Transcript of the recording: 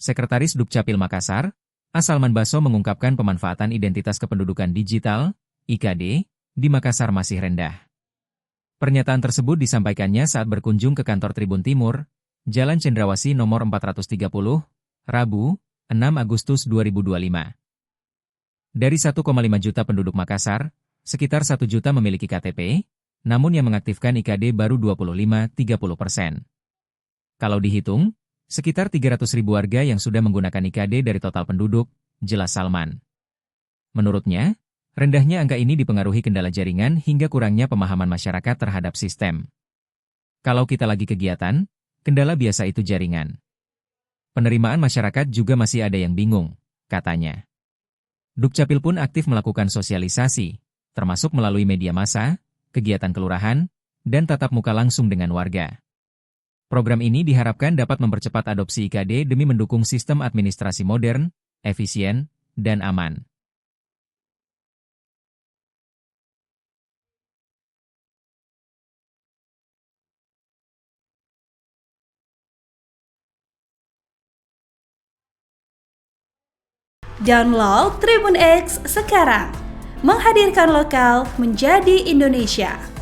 Sekretaris Dukcapil Makassar, Salman Baso mengungkapkan pemanfaatan identitas kependudukan digital, IKD, di Makassar masih rendah. Pernyataan tersebut disampaikannya saat berkunjung ke kantor Tribun Timur, Jalan Cendrawasih nomor 430, Rabu, 6 Agustus 2025. Dari 1,5 juta penduduk Makassar, sekitar 1 juta memiliki KTP, namun yang mengaktifkan IKD baru 25-30%. Kalau dihitung, sekitar 300.000 warga yang sudah menggunakan IKD dari total penduduk, jelas Salman. Menurutnya, rendahnya angka ini dipengaruhi kendala jaringan hingga kurangnya pemahaman masyarakat terhadap sistem. Kalau kita lagi kegiatan, kendala biasa itu jaringan. Penerimaan masyarakat juga masih ada yang bingung, katanya. Dukcapil pun aktif melakukan sosialisasi, termasuk melalui media massa, kegiatan kelurahan, dan tatap muka langsung dengan warga. Program ini diharapkan dapat mempercepat adopsi IKD demi mendukung sistem administrasi modern, efisien, dan aman. Download Tribun X sekarang, menghadirkan lokal menjadi Indonesia.